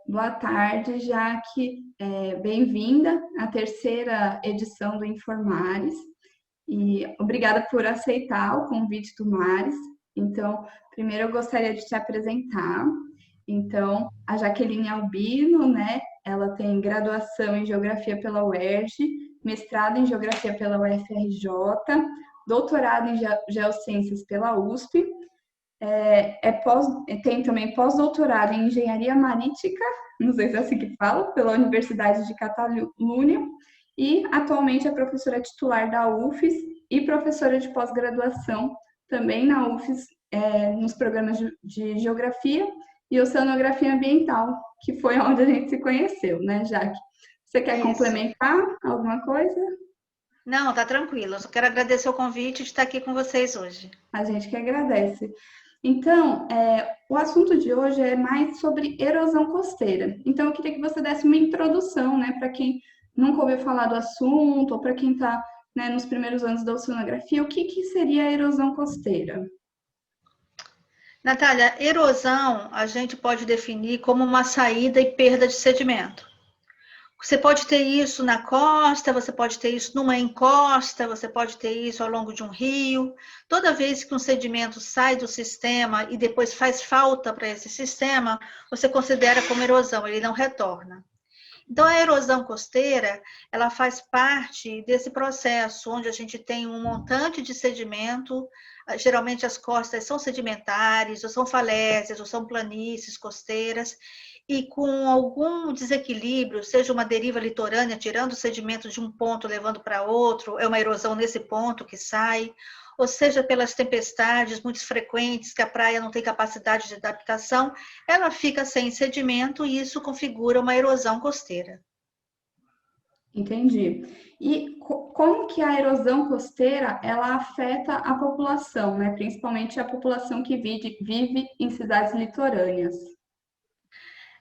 Boa tarde, Jaque. Bem-vinda à terceira edição do Informares e obrigada por aceitar o convite do Mares. Então, primeiro eu gostaria de te apresentar. Então, a Jaqueline Albino, né? Ela tem graduação em Geografia pela UERJ, mestrado em Geografia pela UFRJ, doutorado em Geociências pela USP, tem também pós-doutorado em Engenharia Marítima, não sei se é assim que fala, pela Universidade de Catalunha, e atualmente é professora titular da UFES e professora de pós-graduação também na UFES, nos programas de Geografia e Oceanografia Ambiental, que foi onde a gente se conheceu, né, Jaque? Você quer Isso. complementar alguma coisa? Não, tá tranquilo. Eu só quero agradecer o convite de estar aqui com vocês hoje. A gente que agradece. Então, o assunto de hoje é mais sobre erosão costeira. Então, eu queria que você desse uma introdução, né, para quem nunca ouviu falar do assunto, ou para quem está, né, nos primeiros anos da oceanografia, o que seria a erosão costeira? Natália, erosão a gente pode definir como uma saída e perda de sedimento. Você pode ter isso na costa, você pode ter isso numa encosta, você pode ter isso ao longo de um rio. Toda vez que um sedimento sai do sistema e depois faz falta para esse sistema, você considera como erosão, ele não retorna. Então, a erosão costeira, ela faz parte desse processo, onde a gente tem um montante de sedimento, geralmente as costas são sedimentares, ou são falésias, ou são planícies costeiras, e com algum desequilíbrio, seja uma deriva litorânea, tirando o sedimento de um ponto, levando para outro, é uma erosão nesse ponto que sai, ou seja, pelas tempestades muito frequentes, que a praia não tem capacidade de adaptação, ela fica sem sedimento e isso configura uma erosão costeira. Entendi. E como que a erosão costeira ela afeta a população, né? Principalmente a população que vive em cidades litorâneas?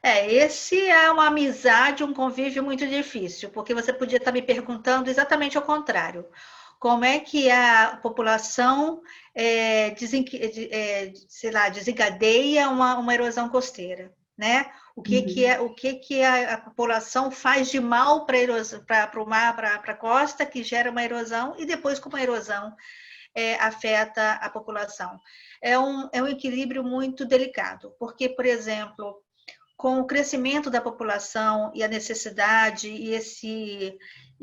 Esse é uma amizade, um convívio muito difícil, porque você podia estar me perguntando exatamente ao contrário. Como é que a população desencadeia uma erosão costeira, né? O que a população faz de mal para o mar, para a costa, que gera uma erosão, e depois como a erosão afeta a população. É um equilíbrio muito delicado, porque, por exemplo, com o crescimento da população e a necessidade e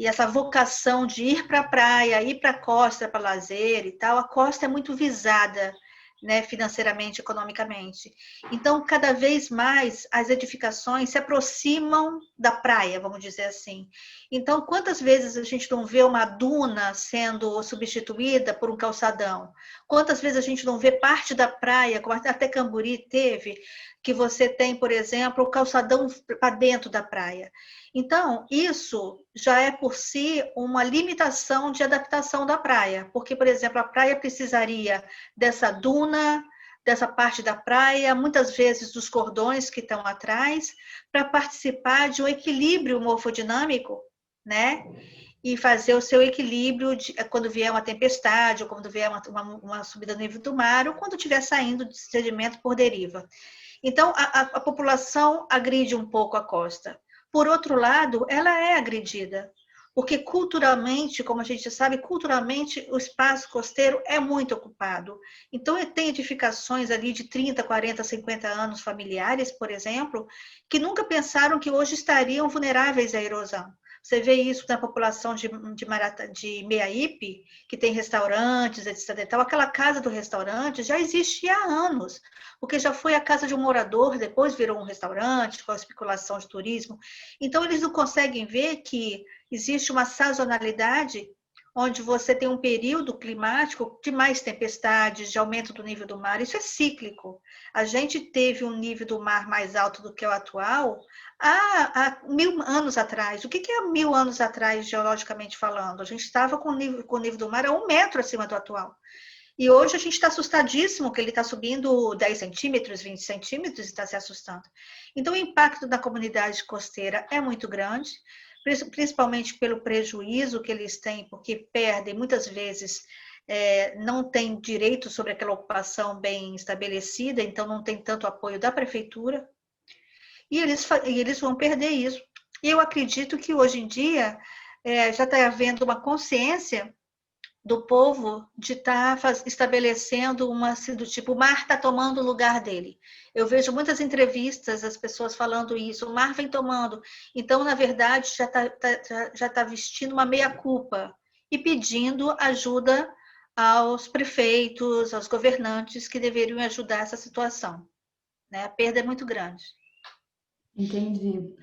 essa vocação de ir para a praia, ir para a costa para lazer e tal, a costa é muito visada, né, financeiramente, economicamente. Então, cada vez mais as edificações se aproximam da praia, vamos dizer assim. Então, quantas vezes a gente não vê uma duna sendo substituída por um calçadão? Quantas vezes a gente não vê parte da praia, como até Camburi teve, que você tem, por exemplo, o calçadão para dentro da praia. Então, isso já é por si uma limitação de adaptação da praia, porque, por exemplo, a praia precisaria dessa duna, dessa parte da praia, muitas vezes dos cordões que estão atrás, para participar de um equilíbrio morfodinâmico, né? E fazer o seu equilíbrio quando vier uma tempestade, ou quando vier uma subida do nível do mar, ou quando estiver saindo de sedimento por deriva. Então, a população agride um pouco a costa. Por outro lado, ela é agredida, porque culturalmente, como a gente sabe, culturalmente o espaço costeiro é muito ocupado. Então, tem edificações ali de 30, 40, 50 anos familiares, por exemplo, que nunca pensaram que hoje estariam vulneráveis à erosão. Você vê isso na população de Meaípe, que tem restaurantes, etc. Então, aquela casa do restaurante já existe há anos, porque já foi a casa de um morador, depois virou um restaurante, com a especulação de turismo. Então, eles não conseguem ver que existe uma sazonalidade onde você tem um período climático de mais tempestades, de aumento do nível do mar. Isso é cíclico. A gente teve um nível do mar mais alto do que o atual há 1000 anos atrás. O que é 1000 anos atrás, geologicamente falando? A gente estava com o nível do mar a 1 metro acima do atual. E hoje a gente está assustadíssimo, que ele está subindo 10 centímetros, 20 centímetros e está se assustando. Então, o impacto da comunidade costeira é muito grande, principalmente pelo prejuízo que eles têm, porque perdem muitas vezes não tem direito sobre aquela ocupação bem estabelecida, então não tem tanto apoio da prefeitura, e eles vão perder isso. E eu acredito que hoje em dia já está havendo uma consciência do povo de estar estabelecendo uma assim, do tipo, o mar está tomando o lugar dele. Eu vejo muitas entrevistas, as pessoas falando isso, o mar vem tomando. Então, na verdade, já tá vestindo uma meia-culpa e pedindo ajuda aos prefeitos, aos governantes que deveriam ajudar essa situação. Né? A perda é muito grande. Entendi.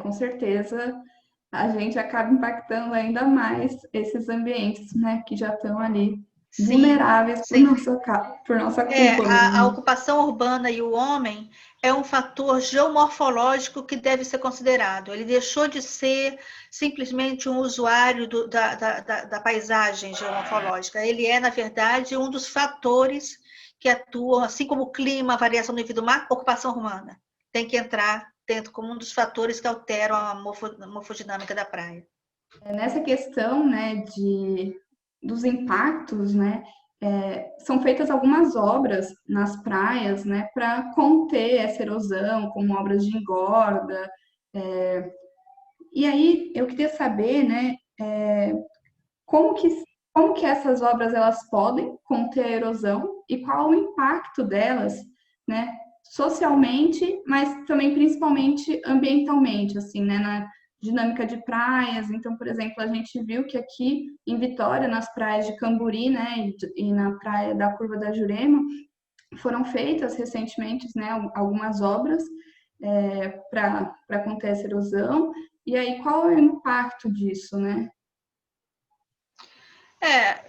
Com certeza a gente acaba impactando ainda mais esses ambientes, né, que já estão ali Sim, vulneráveis sim. por nossa culpa A mesmo. ocupação urbana e o homem é um fator geomorfológico que deve ser considerado. Ele deixou de ser simplesmente um usuário da paisagem geomorfológica. Ele é, na verdade, um dos fatores que atuam, assim como o clima, a variação do nível do mar, a ocupação humana. Tem que entrar dentro como um dos fatores que alteram a morfodinâmica da praia. Nessa questão, né, dos impactos, né, são feitas algumas obras nas praias, né, para conter essa erosão, como obras de engorda. E aí eu queria saber, né, como que, como que essas obras elas podem conter a erosão e qual o impacto delas, né, socialmente, mas também principalmente ambientalmente, assim, né, na dinâmica de praias. Então, por exemplo, a gente viu que aqui em Vitória, nas praias de Camburi, né, e na praia da Curva da Jurema, foram feitas recentemente, né, algumas obras para conter essa erosão. E aí, qual é o impacto disso, né?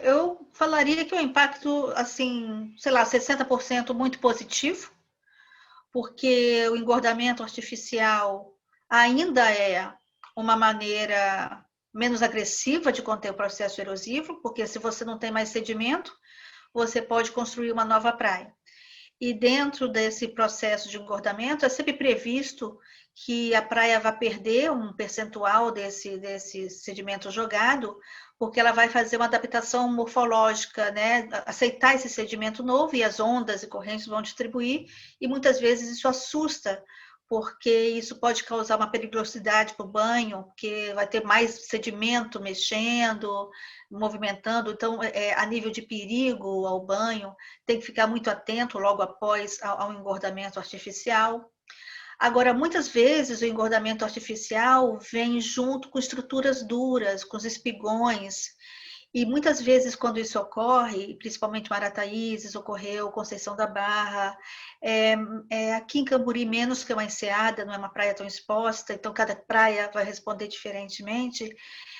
Eu falaria que o impacto, assim, sei lá, 60% muito positivo, porque o engordamento artificial ainda é uma maneira menos agressiva de conter o processo erosivo, porque se você não tem mais sedimento, você pode construir uma nova praia. E dentro desse processo de engordamento, é sempre previsto que a praia vai perder um percentual desse sedimento jogado, porque ela vai fazer uma adaptação morfológica, né? Aceitar esse sedimento novo e as ondas e correntes vão distribuir, e muitas vezes isso assusta, porque isso pode causar uma periculosidade para o banho, porque vai ter mais sedimento mexendo, movimentando, então, a nível de perigo ao banho, tem que ficar muito atento logo após ao engordamento artificial. Agora, muitas vezes o engordamento artificial vem junto com estruturas duras, com os espigões, e muitas vezes quando isso ocorre, principalmente Marataízes, ocorreu, Conceição da Barra, aqui em Camburi menos que uma enseada, não é uma praia tão exposta, então cada praia vai responder diferentemente,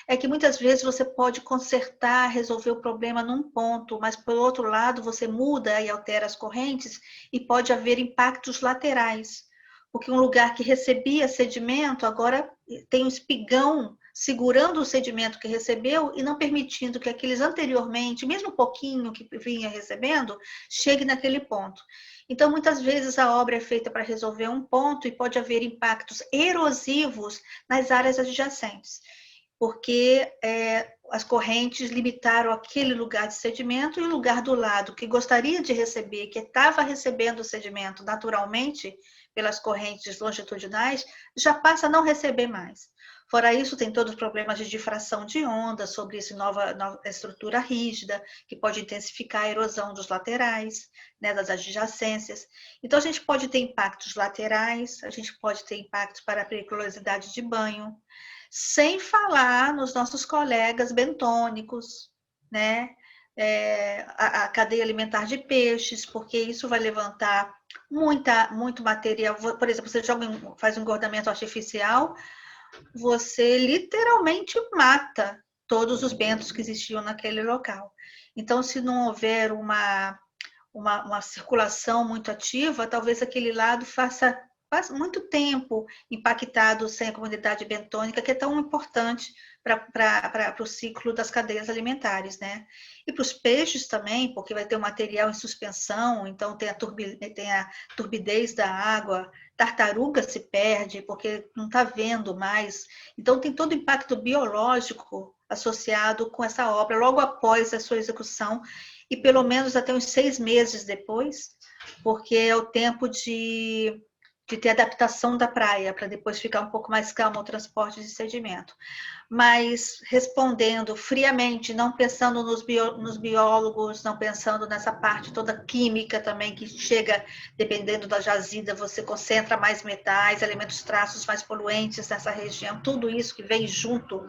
é que muitas vezes você pode consertar, resolver o problema num ponto, mas por outro lado você muda e altera as correntes e pode haver impactos laterais, porque um lugar que recebia sedimento agora tem um espigão segurando o sedimento que recebeu e não permitindo que aqueles anteriormente, mesmo um pouquinho que vinha recebendo, chegue naquele ponto. Então, muitas vezes a obra é feita para resolver um ponto e pode haver impactos erosivos nas áreas adjacentes, porque as correntes limitaram aquele lugar de sedimento e o lugar do lado que gostaria de receber, que estava recebendo o sedimento naturalmente pelas correntes longitudinais, já passa a não receber mais. Fora isso, tem todos os problemas de difração de onda sobre essa nova estrutura rígida, que pode intensificar a erosão dos laterais, né, das adjacências. Então, a gente pode ter impactos laterais, a gente pode ter impactos para a periculosidade de banho, sem falar nos nossos colegas bentônicos, né? A cadeia alimentar de peixes, porque isso vai levantar muito material. Por exemplo, você faz um engordamento artificial, você literalmente mata todos os bentos que existiam naquele local. Então, se não houver uma circulação muito ativa, talvez aquele lado faz muito tempo impactado sem a comunidade bentônica, que é tão importante para o ciclo das cadeias alimentares, né? E para os peixes também, porque vai ter um material em suspensão, então tem a turbidez da água, tartaruga se perde porque não está vendo mais. Então tem todo o impacto biológico associado com essa obra, logo após a sua execução, e pelo menos até uns 6 meses depois, porque é o tempo de ter adaptação da praia, para depois ficar um pouco mais calmo o transporte de sedimento. Mas respondendo friamente, não pensando nos biólogos, não pensando nessa parte toda química também, que chega, dependendo da jazida, você concentra mais metais, elementos traços mais poluentes nessa região, tudo isso que vem junto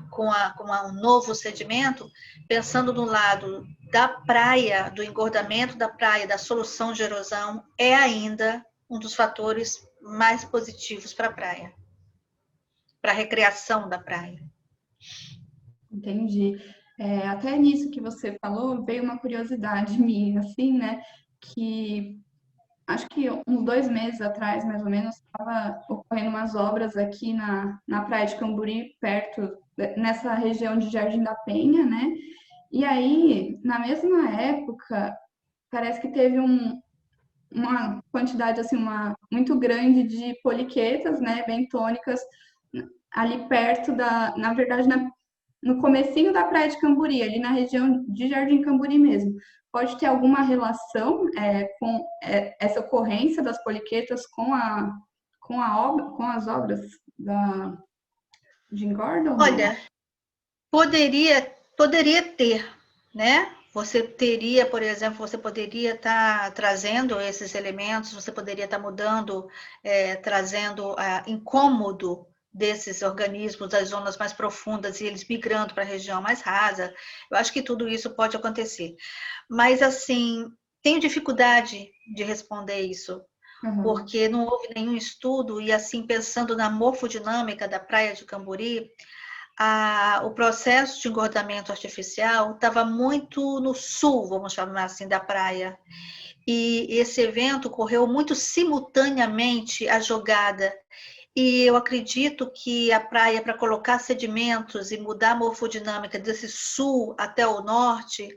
com um novo sedimento, pensando no lado da praia, do engordamento da praia, da solução de erosão, é ainda um dos fatores mais positivos para a praia, para a recreação da praia. Entendi. Até nisso que você falou, veio uma curiosidade minha, assim, né? Que acho que uns 2 meses atrás, mais ou menos, estava ocorrendo umas obras aqui na Praia de Camburi, perto, nessa região de Jardim da Penha, né? E aí, na mesma época, parece que teve uma quantidade, assim, muito grande de poliquetas, né, bentônicas, ali perto na verdade, no comecinho da Praia de Camburi, ali na região de Jardim Camburi mesmo. Pode ter alguma relação com essa ocorrência das poliquetas com as obras de engorda ou não? Olha, poderia ter, né? Você teria, por exemplo, você poderia estar trazendo esses elementos, você poderia estar mudando, trazendo incômodo desses organismos das zonas mais profundas e eles migrando para a região mais rasa. Eu acho que tudo isso pode acontecer. Mas, assim, tenho dificuldade de responder isso, porque não houve nenhum estudo e, assim, pensando na morfodinâmica da Praia de Camburi, o processo de engordamento artificial estava muito no sul, vamos chamar assim, da praia. E esse evento ocorreu muito simultaneamente à jogada. E eu acredito que a praia, para colocar sedimentos e mudar a morfodinâmica desse sul até o norte,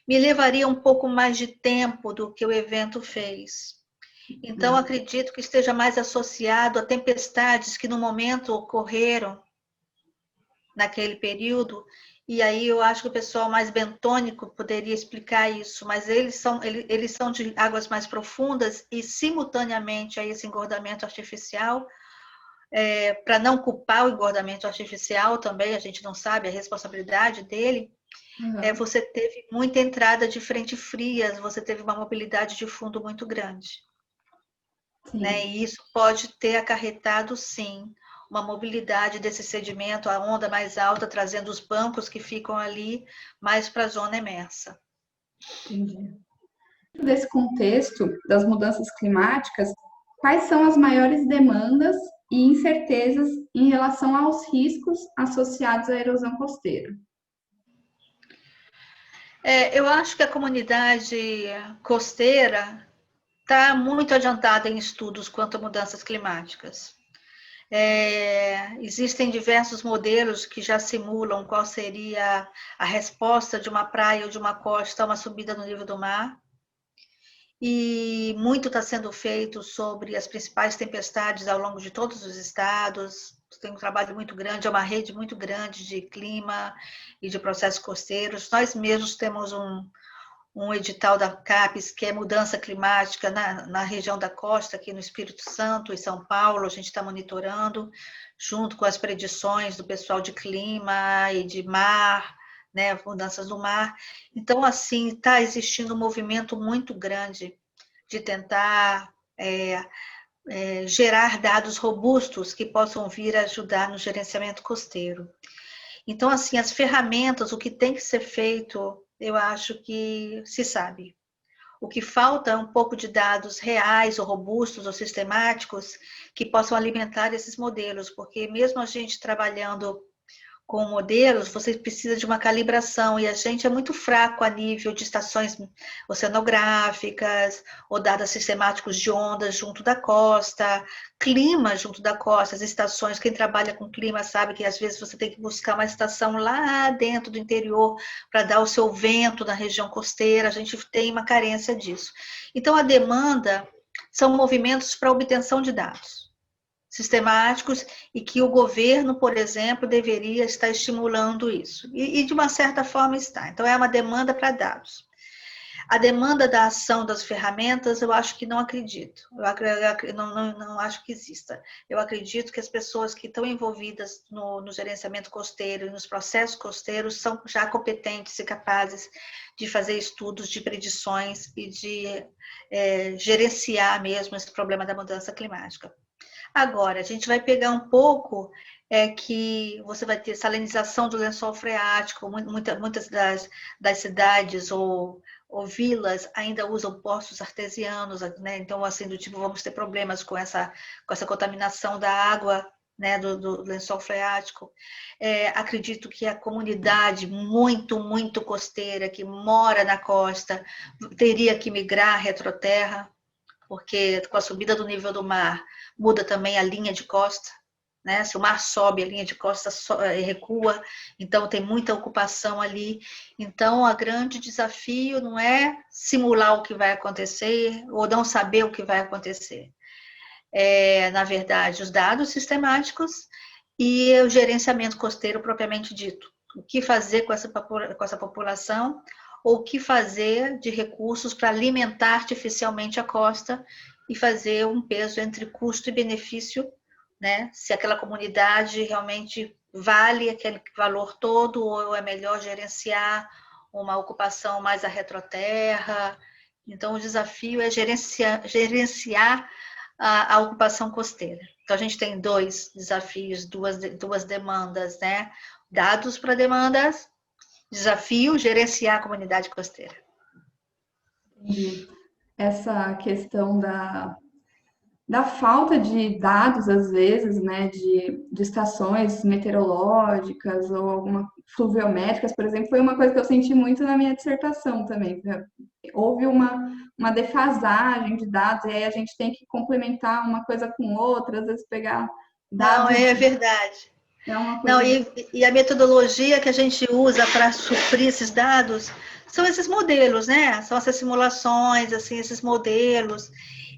me levaria um pouco mais de tempo do que o evento fez. Então, acredito que esteja mais associado a tempestades que no momento ocorreram naquele período, e aí eu acho que o pessoal mais bentônico poderia explicar isso, mas eles são de águas mais profundas e simultaneamente a esse engordamento artificial, para não culpar o engordamento artificial também, a gente não sabe a responsabilidade dele, você teve muita entrada de frente frias, você teve uma mobilidade de fundo muito grande. Né? E isso pode ter acarretado, sim, uma mobilidade desse sedimento, a onda mais alta, trazendo os bancos que ficam ali mais para a zona emersa. Entendi. Desse contexto das mudanças climáticas, quais são as maiores demandas e incertezas em relação aos riscos associados à erosão costeira? Eu acho que a comunidade costeira está muito adiantada em estudos quanto a mudanças climáticas. Existem diversos modelos que já simulam qual seria a resposta de uma praia ou de uma costa a uma subida no nível do mar. E muito está sendo feito sobre as principais tempestades ao longo de todos os estados. Tem um trabalho muito grande, é uma rede muito grande de clima e de processos costeiros. Nós mesmos temos um edital da CAPES, que é mudança climática na região da costa, aqui no Espírito Santo e São Paulo, a gente está monitorando, junto com as predições do pessoal de clima e de mar, né, mudanças do mar. Então, assim, está existindo um movimento muito grande de tentar gerar dados robustos que possam vir a ajudar no gerenciamento costeiro. Então, assim, as ferramentas, o que tem que ser feito, eu acho que se sabe. O que falta é um pouco de dados reais, ou robustos, ou sistemáticos, que possam alimentar esses modelos, porque mesmo a gente trabalhando com modelos, você precisa de uma calibração, e a gente é muito fraco a nível de estações oceanográficas, ou dados sistemáticos de ondas junto da costa, clima junto da costa, as estações, quem trabalha com clima sabe que às vezes você tem que buscar uma estação lá dentro do interior para dar o seu vento na região costeira, a gente tem uma carência disso. Então, a demanda são movimentos para obtenção de dados sistemáticos e que o governo, por exemplo, deveria estar estimulando isso. E de uma certa forma está. Então, é uma demanda para dados. A demanda da ação das ferramentas, eu acho que não acredito. Eu não acho que exista. Eu acredito que as pessoas que estão envolvidas no gerenciamento costeiro e nos processos costeiros são já competentes e capazes de fazer estudos de predições e de gerenciar mesmo esse problema da mudança climática. Agora, a gente vai pegar um pouco que você vai ter salinização do lençol freático, muitas das cidades ou vilas ainda usam poços artesianos, né? Então, assim, do tipo, vamos ter problemas com essa contaminação da água, né, do lençol freático. Acredito que a comunidade muito costeira, que mora na costa, teria que migrar à retroterra, porque com a subida do nível do mar, muda também a linha de costa, né? Se o mar sobe, a linha de costa recua, então tem muita ocupação ali. Então, o grande desafio não é simular o que vai acontecer ou não saber o que vai acontecer. Na verdade, os dados sistemáticos e o gerenciamento costeiro propriamente dito. O que fazer com essa população, ou o que fazer de recursos para alimentar artificialmente a costa e fazer um peso entre custo e benefício, né? Se aquela comunidade realmente vale aquele valor todo, ou é melhor gerenciar uma ocupação mais à retroterra. Então, o desafio é gerenciar a ocupação costeira. Então, a gente tem dois desafios, duas demandas, né? Dados para demandas, desafio, gerenciar a comunidade costeira. E essa questão da falta de dados, às vezes, né, de estações meteorológicas ou alguma fluviométricas, por exemplo, foi uma coisa que eu senti muito na minha dissertação também. Houve uma defasagem de dados, e aí a gente tem que complementar uma coisa com outra, às vezes pegar Não, dados. é verdade. É uma Não, coisa. e a metodologia que a gente usa para suprir esses dados são esses modelos, né? São essas simulações, assim, esses modelos.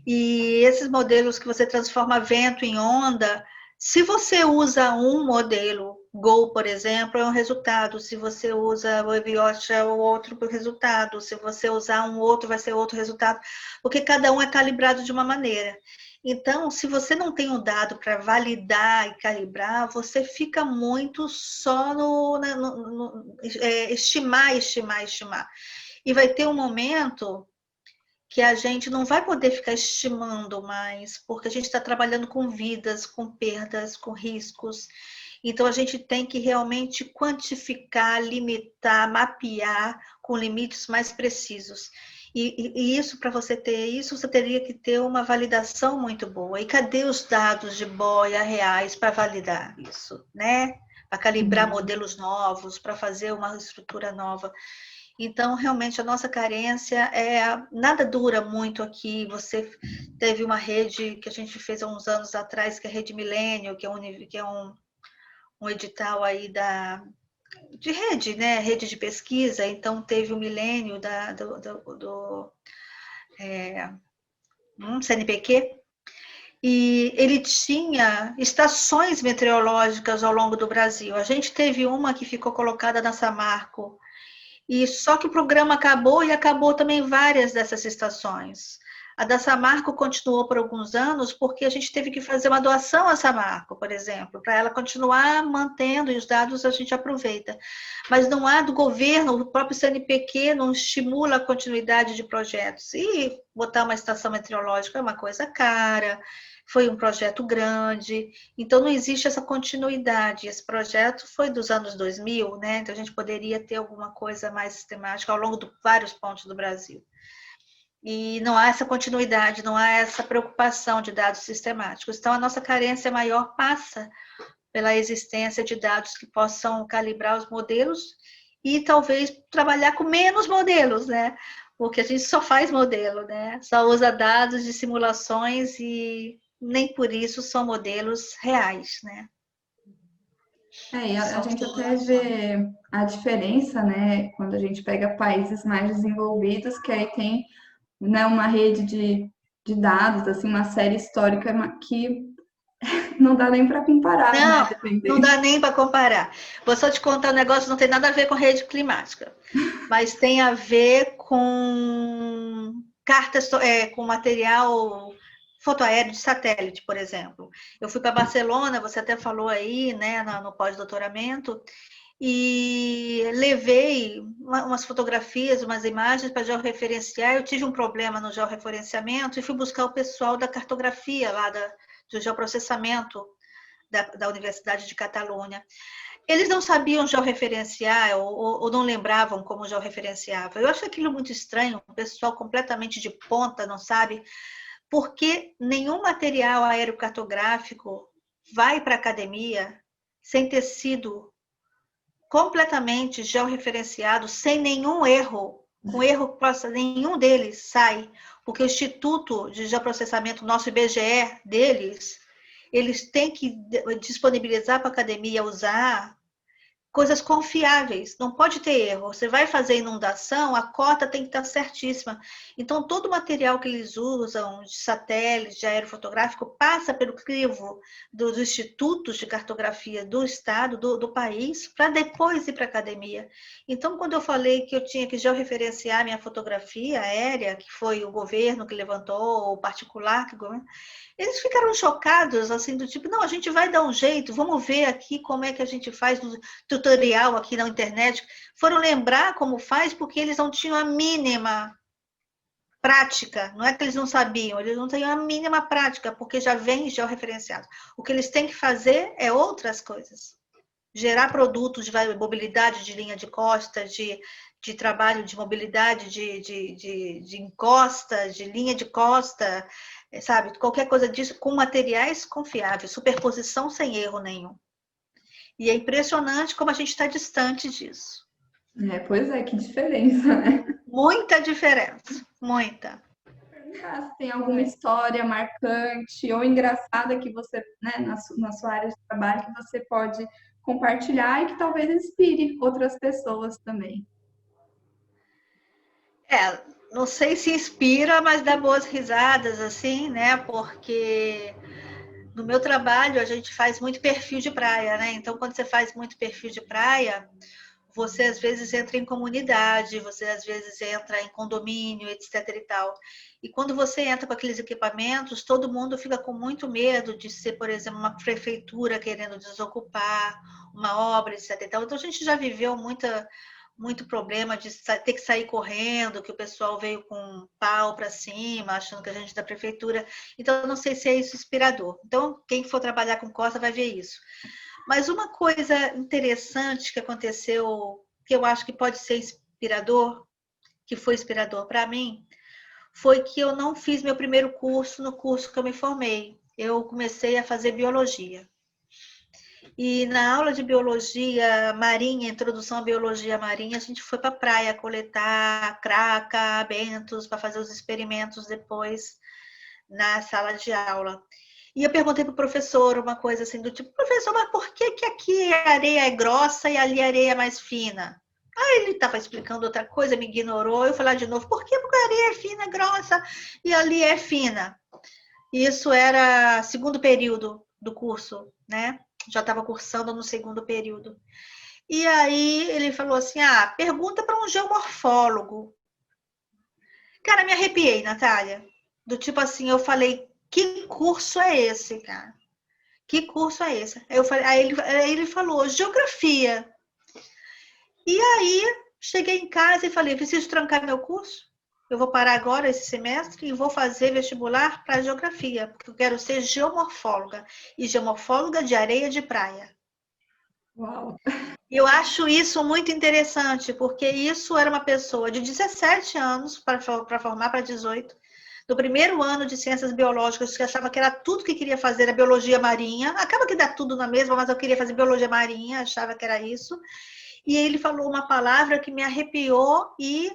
E esses modelos que você transforma vento em onda, se você usa um modelo, Go, por exemplo, é um resultado. Se você usa o Eviot, é o outro resultado. Se você usar um outro, vai ser outro resultado. Porque cada um é calibrado de uma maneira. Então, se você não tem um dado para validar e calibrar, você fica muito só no estimar. E vai ter um momento que a gente não vai poder ficar estimando mais, porque a gente está trabalhando com vidas, com perdas, com riscos. Então, a gente tem que realmente quantificar, limitar, mapear com limites mais precisos. E isso, para você ter isso, você teria que ter uma validação muito boa. E cadê os dados de boia reais para validar isso, né? Para calibrar modelos novos, para fazer uma estrutura nova. Então, realmente, a nossa carência nada dura muito aqui. Você teve uma rede que a gente fez há uns anos atrás, que é a Rede Milênio, que é um edital aí de rede, né? Rede de pesquisa. Então, teve o Milênio do CNPq, e ele tinha estações meteorológicas ao longo do Brasil. A gente teve uma que ficou colocada na Samarco, e só que o programa acabou, e acabou também várias dessas estações. A da Samarco continuou por alguns anos, porque a gente teve que fazer uma doação à Samarco, por exemplo, para ela continuar mantendo, e os dados a gente aproveita. Mas não há do governo, o próprio CNPq não estimula a continuidade de projetos. E botar uma estação meteorológica é uma coisa cara, foi um projeto grande, então não existe essa continuidade. Esse projeto foi dos anos 2000, né? Então a gente poderia ter alguma coisa mais sistemática ao longo de vários pontos do Brasil. E não há essa continuidade, não há essa preocupação de dados sistemáticos. Então a nossa carência maior passa pela existência de dados que possam calibrar os modelos e talvez trabalhar com menos modelos, né? Porque a gente só faz modelo, né? Só usa dados de simulações e nem por isso são modelos reais, né? E a São gente até simulações. vê a diferença, né, quando a gente pega países mais desenvolvidos, que aí tem, né, uma rede de dados, assim, uma série histórica que não dá nem para comparar, né, Não, não dependendo. dá nem para comparar. Vou só te contar um negócio, não tem nada a ver com rede climática, mas tem a ver com cartas, com material fotoaéreo de satélite, por exemplo. Eu fui para Barcelona, você até falou aí, né, no pós-doutoramento, e levei umas fotografias, umas imagens para georreferenciar. Eu tive um problema no georreferenciamento e fui buscar o pessoal da cartografia lá do geoprocessamento da Universidade de Catalunha. Eles não sabiam georreferenciar ou não lembravam como georreferenciava. Eu acho aquilo muito estranho, o pessoal completamente de ponta não sabe, porque nenhum material aerocartográfico vai para a academia sem ter sido completamente georreferenciado, sem nenhum erro. Com erro, nenhum deles sai, porque o Instituto de Geoprocessamento, nosso IBGE deles, eles têm que disponibilizar para a academia usar coisas confiáveis, não pode ter erro. Você vai fazer inundação, a cota tem que estar certíssima. Então, todo o material que eles usam, de satélite, de aerofotográfico, passa pelo crivo dos institutos de cartografia do estado, do país, para depois ir para a academia. Então, quando eu falei que eu tinha que georreferenciar minha fotografia aérea, que foi o governo que levantou, o particular que governo, eles ficaram chocados, assim, do tipo, não, a gente vai dar um jeito, vamos ver aqui como é que a gente faz no tutorial aqui na internet. Foram lembrar como faz porque eles não tinham a mínima prática. Não é que eles não sabiam, eles não têm a mínima prática, porque já vem georreferenciado. O que eles têm que fazer é outras coisas. Gerar produtos de mobilidade de linha de costa, de trabalho de mobilidade de encosta, de linha de costa, sabe? Qualquer coisa disso com materiais confiáveis, superposição sem erro nenhum. E é impressionante como a gente está distante disso. Pois é, que diferença, né? Muita diferença, muita. Se tem alguma história marcante ou engraçada que você, né, na sua área de trabalho, que você pode compartilhar e que talvez inspire outras pessoas também. Não sei se inspira, mas dá boas risadas, assim, né? Porque no meu trabalho a gente faz muito perfil de praia, né? Então, quando você faz muito perfil de praia, você às vezes entra em comunidade, você às vezes entra em condomínio, etc e tal. E quando você entra com aqueles equipamentos, todo mundo fica com muito medo de ser, por exemplo, uma prefeitura querendo desocupar uma obra, etc e tal. Então a gente já viveu muito problema de ter que sair correndo, que o pessoal veio com um pau para cima, achando que a gente é da prefeitura. Então, eu não sei se é isso inspirador. Então, quem for trabalhar com costa vai ver isso. Mas uma coisa interessante que aconteceu, que eu acho que pode ser inspirador, que foi inspirador para mim, foi que eu não fiz meu primeiro curso no curso que eu me formei. Eu comecei a fazer biologia. E na aula de biologia marinha, introdução à biologia marinha, a gente foi para a praia coletar craca, bentos, para fazer os experimentos depois na sala de aula. E eu perguntei para o professor uma coisa assim, do tipo, professor, mas por que, que aqui a areia é grossa e ali a areia é mais fina? Aí ele estava explicando outra coisa, me ignorou, eu falei de novo, por que? Porque a areia é fina, grossa e ali é fina. Isso era segundo período do curso, né? Já estava cursando no segundo período. E aí ele falou assim, pergunta para um geomorfólogo. Cara, me arrepiei, Natália. Do tipo assim, eu falei, que curso é esse, cara? Que curso é esse? Aí ele falou, geografia. E aí, cheguei em casa e falei, preciso trancar meu curso? Eu vou parar agora esse semestre e vou fazer vestibular para geografia, porque eu quero ser geomorfóloga. E geomorfóloga de areia de praia. Uau! Eu acho isso muito interessante, porque isso era uma pessoa de 17 anos, para formar para 18, no primeiro ano de ciências biológicas, que achava que era tudo que queria fazer, a biologia marinha. Acaba que dá tudo na mesma, mas eu queria fazer biologia marinha, achava que era isso. E ele falou uma palavra que me arrepiou e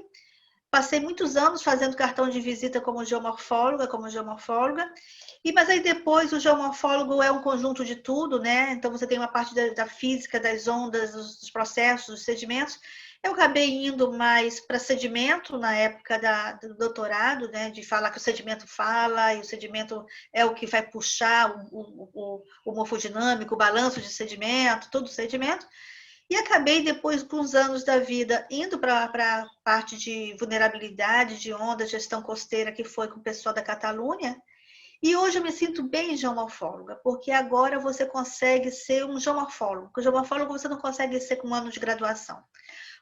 passei muitos anos fazendo cartão de visita como geomorfóloga, mas aí depois o geomorfólogo é um conjunto de tudo, né? Então você tem uma parte da física, das ondas, dos processos, dos sedimentos. Eu acabei indo mais para sedimento na época do doutorado, né? De falar que o sedimento fala, e o sedimento é o que vai puxar o morfodinâmico, o balanço de sedimento, todo o sedimento. E acabei depois, com os anos da vida, indo para a parte de vulnerabilidade, de onda, gestão costeira, que foi com o pessoal da Catalunha. E hoje eu me sinto bem geomorfóloga, porque agora você consegue ser um geomorfólogo. Porque o geomorfólogo você não consegue ser com um ano de graduação.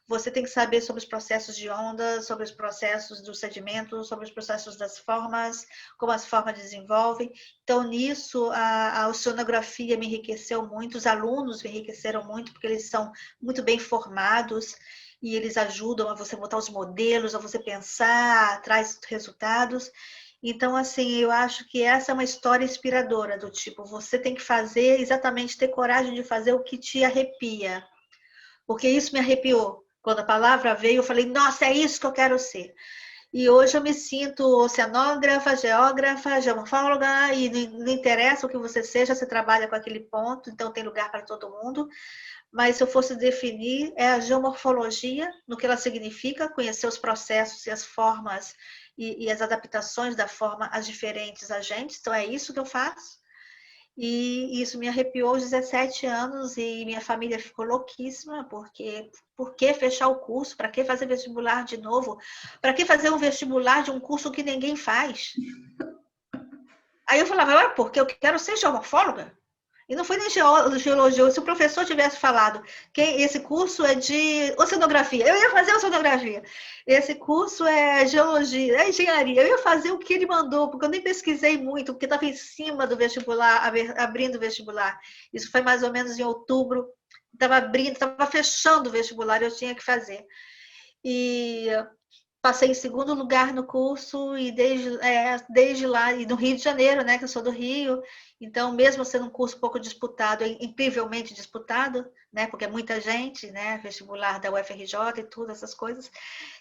Você tem que saber sobre os processos de ondas, sobre os processos dos sedimentos, sobre os processos das formas, como as formas desenvolvem. Então, nisso, a oceanografia me enriqueceu muito, os alunos me enriqueceram muito, porque eles são muito bem formados e eles ajudam a você botar os modelos, a você pensar, traz resultados. Então, assim, eu acho que essa é uma história inspiradora, do tipo, você tem que fazer, exatamente ter coragem de fazer o que te arrepia. Porque isso me arrepiou. Quando a palavra veio, eu falei, nossa, é isso que eu quero ser. E hoje eu me sinto oceanógrafa, geógrafa, geomorfóloga, e não interessa o que você seja, você trabalha com aquele ponto, então tem lugar para todo mundo. Mas se eu fosse definir, é a geomorfologia, no que ela significa, conhecer os processos e as formas e as adaptações da forma às diferentes agentes. Então é isso que eu faço. E isso me arrepiou aos 17 anos e minha família ficou louquíssima, porque por que fechar o curso? Para que fazer vestibular de novo? Para que fazer um vestibular de um curso que ninguém faz? Aí eu falava, porque eu quero ser geomorfóloga. E não foi nem geologia. Se o professor tivesse falado que esse curso é de oceanografia, eu ia fazer oceanografia. Esse curso é geologia, é engenharia. Eu ia fazer o que ele mandou, porque eu nem pesquisei muito, porque estava em cima do vestibular, abrindo o vestibular. Isso foi mais ou menos em outubro. Estava abrindo, estava fechando o vestibular, eu tinha que fazer. E passei em segundo lugar no curso e desde lá, e no Rio de Janeiro, né, que eu sou do Rio, então mesmo sendo um curso pouco disputado, é incrivelmente disputado, né, porque é muita gente, né, vestibular da UFRJ e tudo, essas coisas.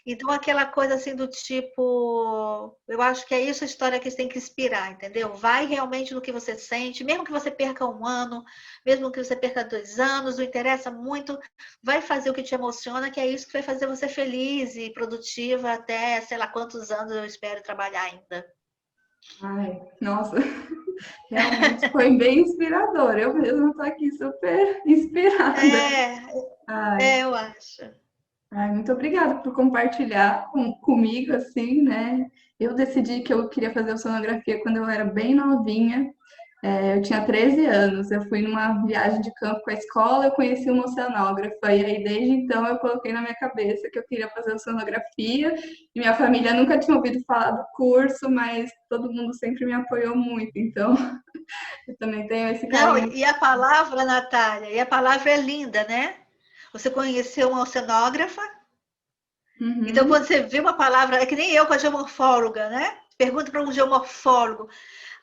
Então aquela coisa assim do tipo, eu acho que é isso a história que você tem que inspirar, entendeu? Vai realmente no que você sente, mesmo que você perca um ano, mesmo que você perca 2 anos, não interessa muito, vai fazer o que te emociona, que é isso que vai fazer você feliz e produtiva até, sei lá quantos anos eu espero trabalhar ainda. Ai, nossa, realmente foi bem inspirador. Eu mesma estou aqui super inspirada. Ai, Eu acho. ai, muito obrigada por compartilhar comigo, assim, né? Eu decidi que eu queria fazer oceanografia quando eu era bem novinha. Eu tinha 13 anos, eu fui numa viagem de campo com a escola, eu conheci uma oceanógrafa, e aí desde então eu coloquei na minha cabeça que eu queria fazer oceanografia, e minha família nunca tinha ouvido falar do curso, mas todo mundo sempre me apoiou muito, então eu também tenho esse Não, carinho. e a palavra, Natália, e a palavra é linda, né? Você conheceu uma oceanógrafa, então Uhum. quando você vê uma palavra, é que nem eu com a geomorfóloga, né? Pergunta para um geomorfólogo.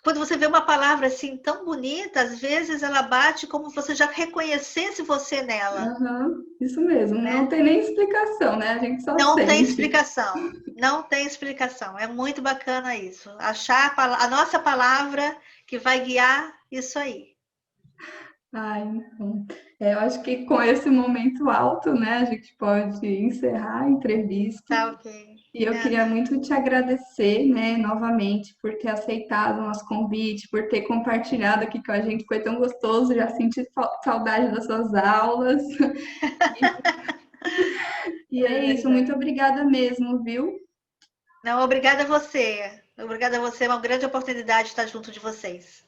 Quando você vê uma palavra assim tão bonita, às vezes ela bate como se você já reconhecesse você nela, Aham, isso mesmo, não né? tem nem explicação, né? A gente só Não tem sente. explicação. Não tem explicação. É muito bacana isso. Achar a nossa palavra que vai guiar isso aí. Ai, então, eu acho que com esse momento alto, né, a gente pode encerrar a entrevista. Tá ok. E eu queria Aham. muito te agradecer, né, novamente, por ter aceitado o nosso convite, por ter compartilhado aqui com a gente. Foi tão gostoso, já senti saudade das suas aulas. E É é isso, muito verdade. obrigada mesmo, viu? Não, obrigada a você. Obrigada a você. É uma grande oportunidade estar junto de vocês.